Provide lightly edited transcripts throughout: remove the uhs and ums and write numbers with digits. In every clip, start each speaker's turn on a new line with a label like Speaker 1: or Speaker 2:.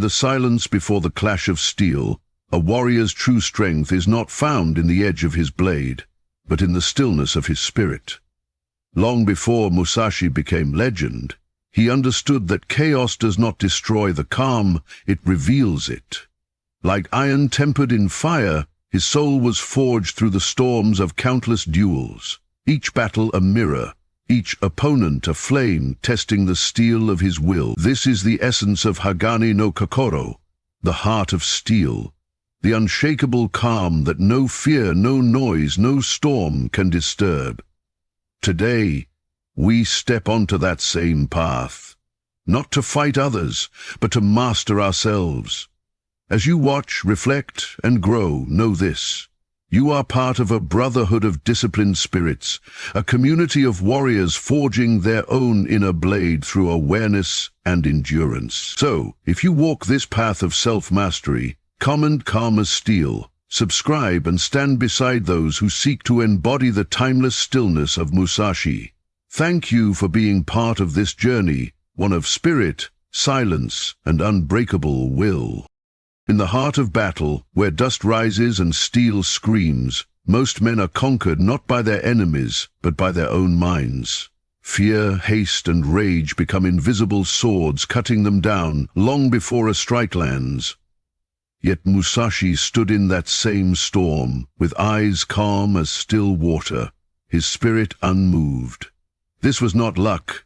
Speaker 1: In the silence before the clash of steel, a warrior's true strength is not found in the edge of his blade, but in the stillness of his spirit. Long before Musashi became legend, he understood that chaos does not destroy the calm, it reveals it. Like iron tempered in fire, his soul was forged through the storms of countless duels, each battle a mirror, each opponent a flame testing the steel of his will. This is the essence of Hagane no Kokoro, the heart of steel, the unshakable calm that no fear, no noise, no storm can disturb. Today, we step onto that same path, not to fight others, but to master ourselves. As you watch, reflect, and grow, know this. You are part of a brotherhood of disciplined spirits, a community of warriors forging their own inner blade through awareness and endurance. So, if you walk this path of self-mastery, comment calm as steel, subscribe and stand beside those who seek to embody the timeless stillness of Musashi. Thank you for being part of this journey, one of spirit, silence, and unbreakable will. In the heart of battle, where dust rises and steel screams, most men are conquered not by their enemies, but by their own minds. Fear, haste, and rage become invisible swords cutting them down long before a strike lands. Yet Musashi stood in that same storm, with eyes calm as still water, his spirit unmoved. This was not luck.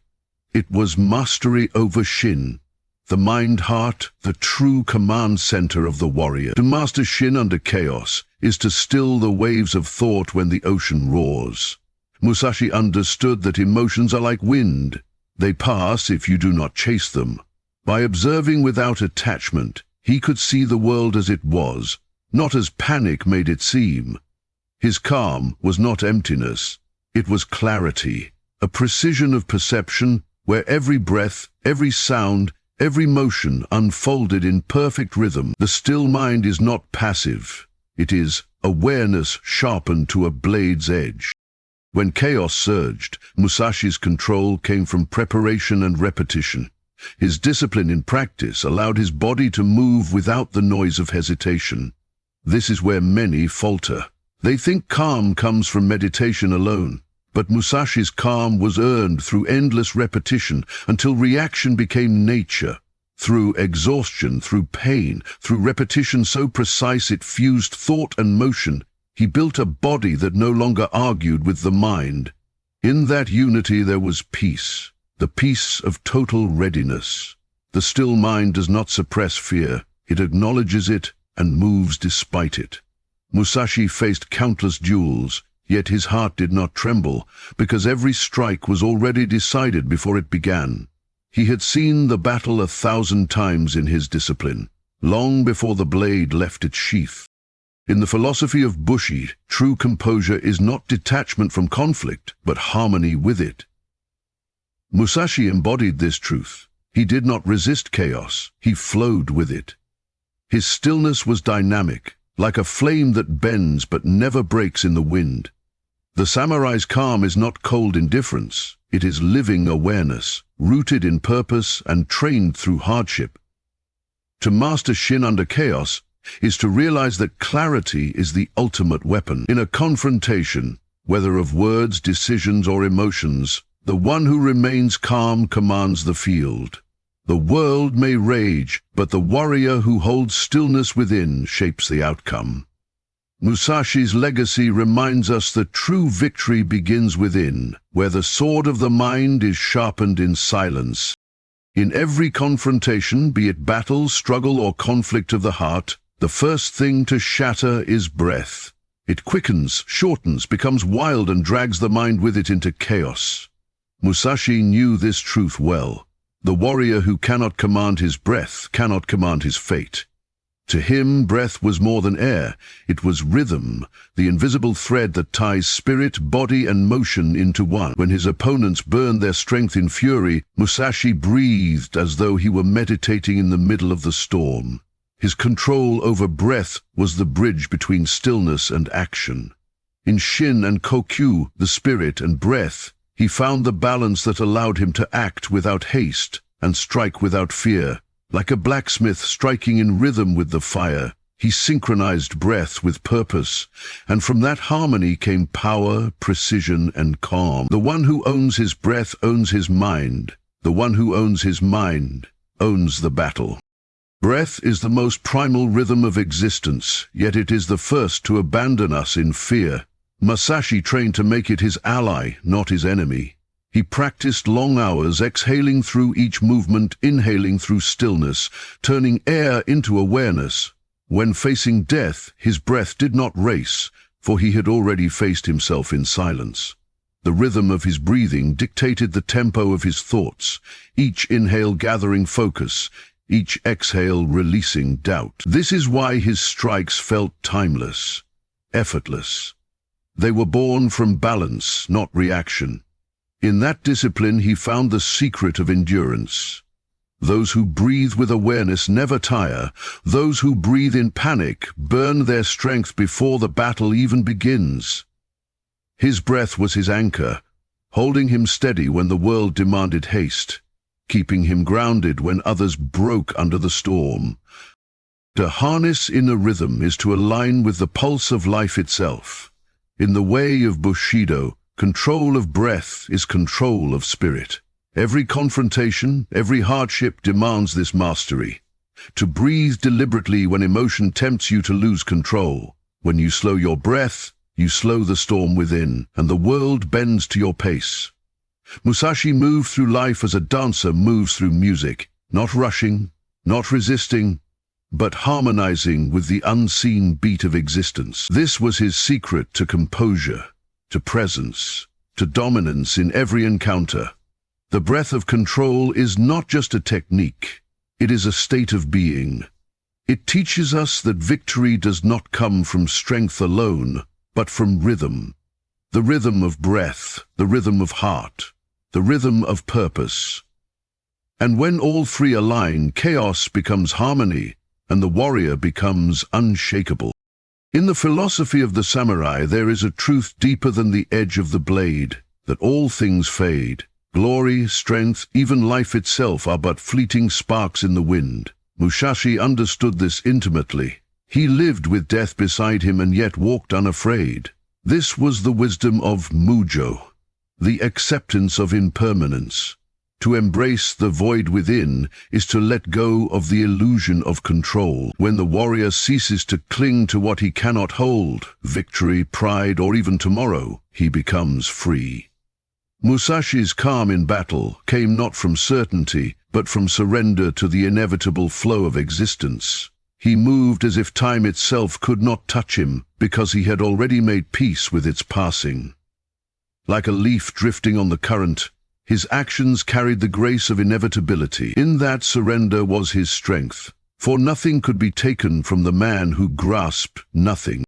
Speaker 1: It was mastery over Shin, the mind-heart, the true command center of the warrior. To master Shin under chaos is to still the waves of thought when the ocean roars. Musashi understood that emotions are like wind. They pass if you do not chase them. By observing without attachment, he could see the world as it was, not as panic made it seem. His calm was not emptiness, it was clarity, a precision of perception where every breath, every sound, every motion unfolded in perfect rhythm. The still mind is not passive. It is awareness sharpened to a blade's edge. When chaos surged, Musashi's control came from preparation and repetition. His discipline in practice allowed his body to move without the noise of hesitation. This is where many falter. They think calm comes from meditation alone. But Musashi's calm was earned through endless repetition until reaction became nature. Through exhaustion, through pain, through repetition so precise it fused thought and motion, he built a body that no longer argued with the mind. In that unity there was peace, the peace of total readiness. The still mind does not suppress fear, it acknowledges it and moves despite it. Musashi faced countless duels, yet his heart did not tremble, because every strike was already decided before it began. He had seen the battle 1,000 times in his discipline, long before the blade left its sheath. In the philosophy of Bushido, true composure is not detachment from conflict, but harmony with it. Musashi embodied this truth. He did not resist chaos, he flowed with it. His stillness was dynamic, like a flame that bends but never breaks in the wind. The samurai's calm is not cold indifference, it is living awareness, rooted in purpose and trained through hardship. To master Shin under chaos is to realize that clarity is the ultimate weapon. In a confrontation, whether of words, decisions, or emotions, the one who remains calm commands the field. The world may rage, but the warrior who holds stillness within shapes the outcome. Musashi's legacy reminds us that true victory begins within, where the sword of the mind is sharpened in silence. In every confrontation, be it battle, struggle, or conflict of the heart, the first thing to shatter is breath. It quickens, shortens, becomes wild, and drags the mind with it into chaos. Musashi knew this truth well. The warrior who cannot command his breath cannot command his fate. To him, breath was more than air. It was rhythm, the invisible thread that ties spirit, body, and motion into one. When his opponents burned their strength in fury, Musashi breathed as though he were meditating in the middle of the storm. His control over breath was the bridge between stillness and action. In Shin and Kokyu, the spirit and breath, he found the balance that allowed him to act without haste and strike without fear, Like a blacksmith striking in rhythm with the fire, he synchronized breath with purpose, and from that harmony came power, precision, and calm. The one who owns his breath owns his mind. The one who owns his mind owns the battle. Breath is the most primal rhythm of existence, yet it is the first to abandon us in fear. Musashi trained to make it his ally, not his enemy. He practiced long hours, exhaling through each movement, inhaling through stillness, turning air into awareness. When facing death, his breath did not race, for he had already faced himself in silence. The rhythm of his breathing dictated the tempo of his thoughts, each inhale gathering focus, each exhale releasing doubt. This is why his strikes felt timeless, effortless. They were born from balance, not reaction. In that discipline he found the secret of endurance. Those who breathe with awareness never tire. Those who breathe in panic burn their strength before the battle even begins. His breath was his anchor, holding him steady when the world demanded haste, keeping him grounded when others broke under the storm. To harness inner rhythm is to align with the pulse of life itself. In the way of Bushido, control of breath is control of spirit. Every confrontation, every hardship demands this mastery. To breathe deliberately when emotion tempts you to lose control. When you slow your breath, you slow the storm within, and the world bends to your pace. Musashi moved through life as a dancer moves through music, not rushing, not resisting, but harmonizing with the unseen beat of existence. This was his secret to composure, to presence, to dominance in every encounter. The breath of control is not just a technique, it is a state of being. It teaches us that victory does not come from strength alone, but from rhythm. The rhythm of breath, the rhythm of heart, the rhythm of purpose. And when all three align, chaos becomes harmony, and the warrior becomes unshakable. In the philosophy of the samurai, there is a truth deeper than the edge of the blade, that all things fade. Glory, strength, even life itself are but fleeting sparks in the wind. Musashi understood this intimately. He lived with death beside him and yet walked unafraid. This was the wisdom of Mujo, the acceptance of impermanence. To embrace the void within is to let go of the illusion of control. When the warrior ceases to cling to what he cannot hold, victory, pride, or even tomorrow, he becomes free. Musashi's calm in battle came not from certainty, but from surrender to the inevitable flow of existence. He moved as if time itself could not touch him, because he had already made peace with its passing. Like a leaf drifting on the current, his actions carried the grace of inevitability. In that surrender was his strength, for nothing could be taken from the man who grasped nothing.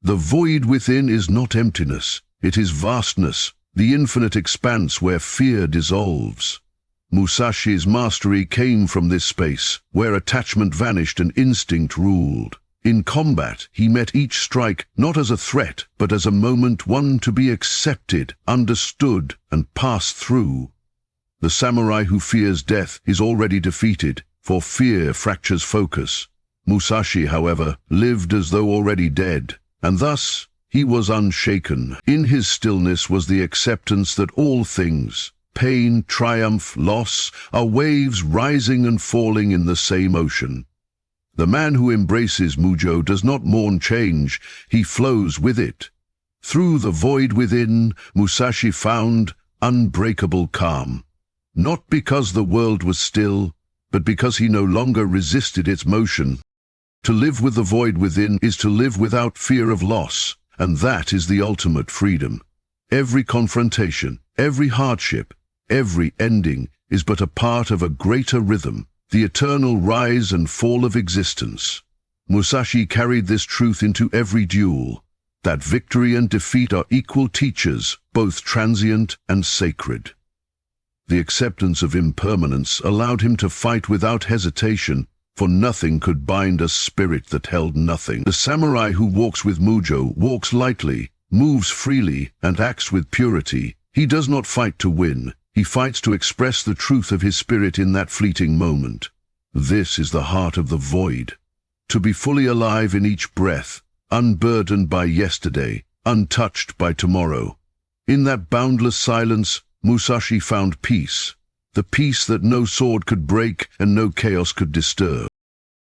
Speaker 1: The void within is not emptiness, it is vastness, the infinite expanse where fear dissolves. Musashi's mastery came from this space, where attachment vanished and instinct ruled. In combat, he met each strike not as a threat, but as a moment, one to be accepted, understood, and passed through. The samurai who fears death is already defeated, for fear fractures focus. Musashi, however, lived as though already dead, and thus he was unshaken. In his stillness was the acceptance that all things, pain, triumph, loss, are waves rising and falling in the same ocean. The man who embraces Mujo does not mourn change, he flows with it. Through the void within, Musashi found unbreakable calm. Not because the world was still, but because he no longer resisted its motion. To live with the void within is to live without fear of loss, and that is the ultimate freedom. Every confrontation, every hardship, every ending is but a part of a greater rhythm, the eternal rise and fall of existence. Musashi carried this truth into every duel, that victory and defeat are equal teachers, both transient and sacred. The acceptance of impermanence allowed him to fight without hesitation, for nothing could bind a spirit that held nothing. The samurai who walks with Mujo walks lightly, moves freely, and acts with purity. He does not fight to win. He fights to express the truth of his spirit in that fleeting moment. This is the heart of the void. To be fully alive in each breath, unburdened by yesterday, untouched by tomorrow. In that boundless silence, Musashi found peace, the peace that no sword could break and no chaos could disturb.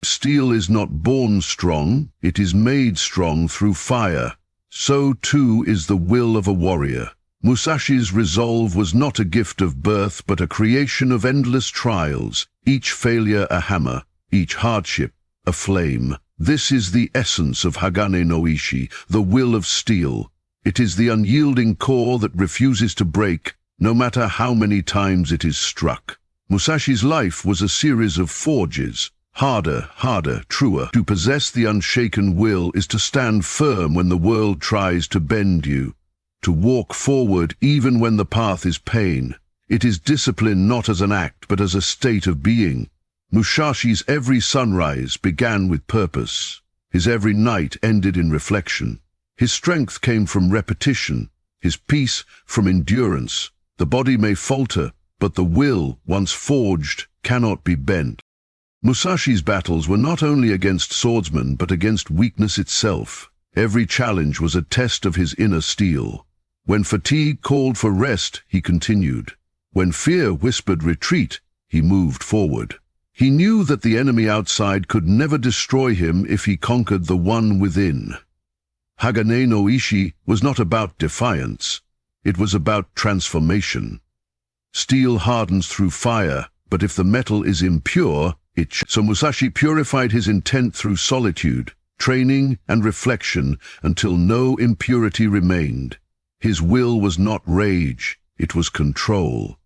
Speaker 1: Steel is not born strong, it is made strong through fire. So too is the will of a warrior. Musashi's resolve was not a gift of birth, but a creation of endless trials, each failure a hammer, each hardship a flame. This is the essence of Hagane no Ishi, the will of steel. It is the unyielding core that refuses to break, no matter how many times it is struck. Musashi's life was a series of forges, harder, truer. To possess the unshaken will is to stand firm when the world tries to bend you, to walk forward even when the path is pain. It is discipline not as an act, but as a state of being. Musashi's every sunrise began with purpose. His every night ended in reflection. His strength came from repetition, his peace from endurance. The body may falter, but the will, once forged, cannot be bent. Musashi's battles were not only against swordsmen, but against weakness itself. Every challenge was a test of his inner steel. When fatigue called for rest, he continued. When fear whispered retreat, he moved forward. He knew that the enemy outside could never destroy him if he conquered the one within. Hagane no Ishi was not about defiance. It was about transformation. Steel hardens through fire, but if the metal is impure, So Musashi purified his intent through solitude, training and reflection until no impurity remained. His will was not rage, it was control.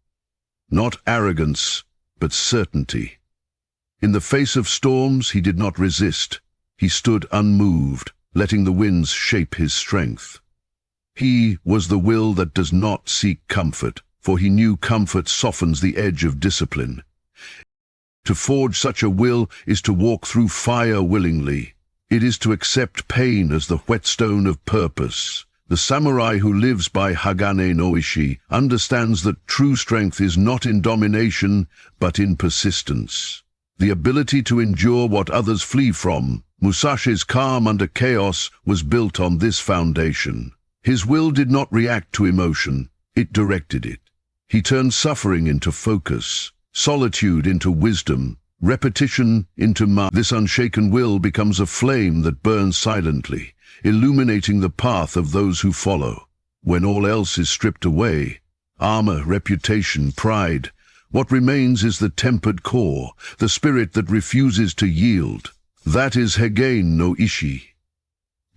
Speaker 1: Not arrogance, but certainty. In the face of storms, he did not resist. He stood unmoved, letting the winds shape his strength. He was the will that does not seek comfort, for he knew comfort softens the edge of discipline. To forge such a will is to walk through fire willingly. It is to accept pain as the whetstone of purpose. The samurai who lives by Hagane no Ishi understands that true strength is not in domination, but in persistence. The ability to endure what others flee from. Musashi's calm under chaos was built on this foundation. His will did not react to emotion, it directed it. He turned suffering into focus, solitude into wisdom, repetition into mind. This unshaken will becomes a flame that burns silently, illuminating the path of those who follow. When all else is stripped away, armor, reputation, pride, what remains is the tempered core, the spirit that refuses to yield. That is Hagane no Ishi.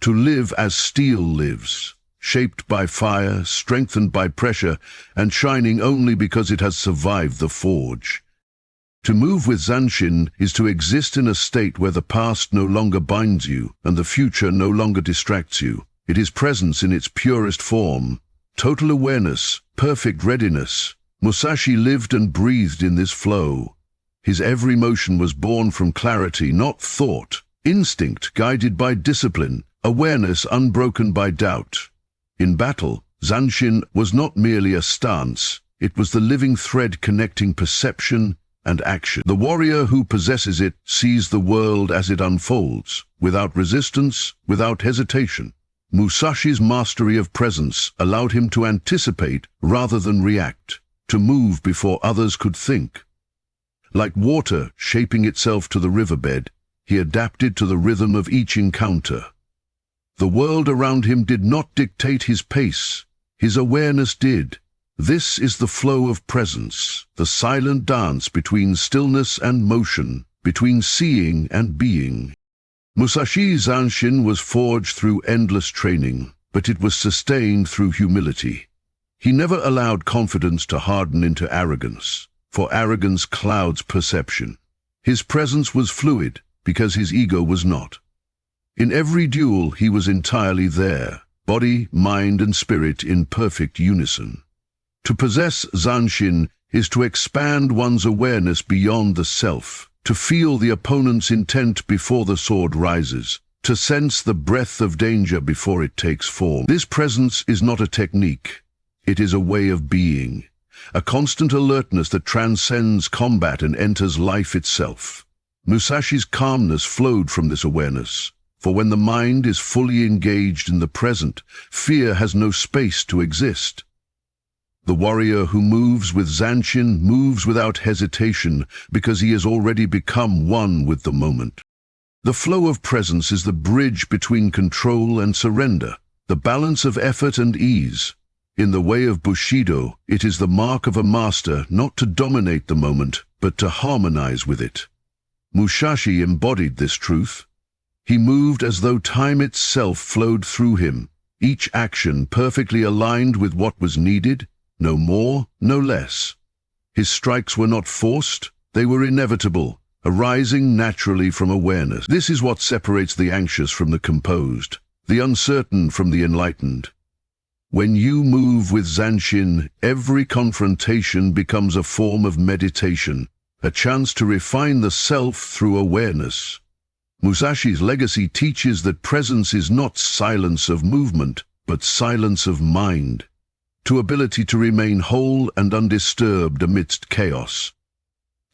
Speaker 1: To live as steel lives, shaped by fire, strengthened by pressure, and shining only because it has survived the forge. To move with Zanshin is to exist in a state where the past no longer binds you and the future no longer distracts you. It is presence in its purest form, total awareness, perfect readiness. Musashi lived and breathed in this flow. His every motion was born from clarity, not thought, instinct guided by discipline, awareness unbroken by doubt. In battle, Zanshin was not merely a stance, it was the living thread connecting perception and action. The warrior who possesses it sees the world as it unfolds, without resistance, without hesitation. Musashi's mastery of presence allowed him to anticipate rather than react, to move before others could think. Like water shaping itself to the riverbed, he adapted to the rhythm of each encounter. The world around him did not dictate his pace, his awareness did. This is the flow of presence, the silent dance between stillness and motion, between seeing and being. Musashi Zanshin was forged through endless training, but it was sustained through humility. He never allowed confidence to harden into arrogance, for arrogance clouds perception. His presence was fluid because his ego was not. In every duel he was entirely there, body, mind and spirit in perfect unison. To possess Zanshin is to expand one's awareness beyond the self, to feel the opponent's intent before the sword rises, to sense the breath of danger before it takes form. This presence is not a technique. It is a way of being, a constant alertness that transcends combat and enters life itself. Musashi's calmness flowed from this awareness, for when the mind is fully engaged in the present, fear has no space to exist. The warrior who moves with Zanshin moves without hesitation because he has already become one with the moment. The flow of presence is the bridge between control and surrender, the balance of effort and ease. In the way of Bushido, it is the mark of a master not to dominate the moment, but to harmonize with it. Musashi embodied this truth. He moved as though time itself flowed through him, each action perfectly aligned with what was needed, no more, no less. His strikes were not forced, they were inevitable, arising naturally from awareness. This is what separates the anxious from the composed, the uncertain from the enlightened. When you move with Zanshin, every confrontation becomes a form of meditation, a chance to refine the self through awareness. Musashi's legacy teaches that presence is not silence of movement, but silence of mind, to ability to remain whole and undisturbed amidst chaos.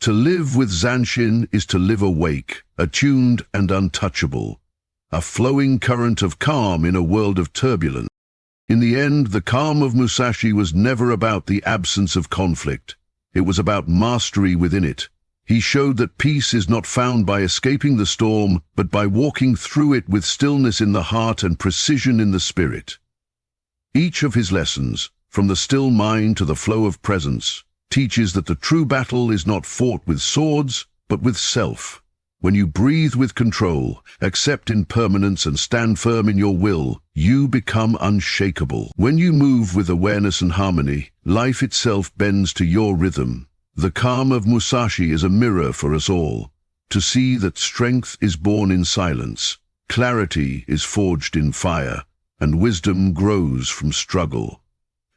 Speaker 1: To live with Zanshin is to live awake, attuned and untouchable, a flowing current of calm in a world of turbulence. In the end, the calm of Musashi was never about the absence of conflict. It was about mastery within it. He showed that peace is not found by escaping the storm, but by walking through it with stillness in the heart and precision in the spirit. Each of his lessons, from the still mind to the flow of presence, teaches that the true battle is not fought with swords, but with self. When you breathe with control, accept impermanence and stand firm in your will, you become unshakable. When you move with awareness and harmony, life itself bends to your rhythm. The calm of Musashi is a mirror for us all, to see that strength is born in silence, clarity is forged in fire, and wisdom grows from struggle.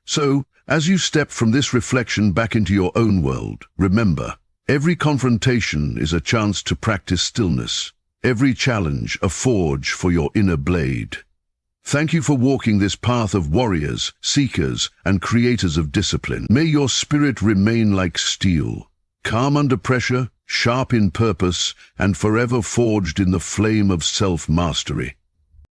Speaker 1: So, as you step from this reflection back into your own world, remember, every confrontation is a chance to practice stillness, every challenge a forge for your inner blade. Thank you for walking this path of warriors, seekers, and creators of discipline. May your spirit remain like steel, calm under pressure, sharp in purpose, and forever forged in the flame of self-mastery.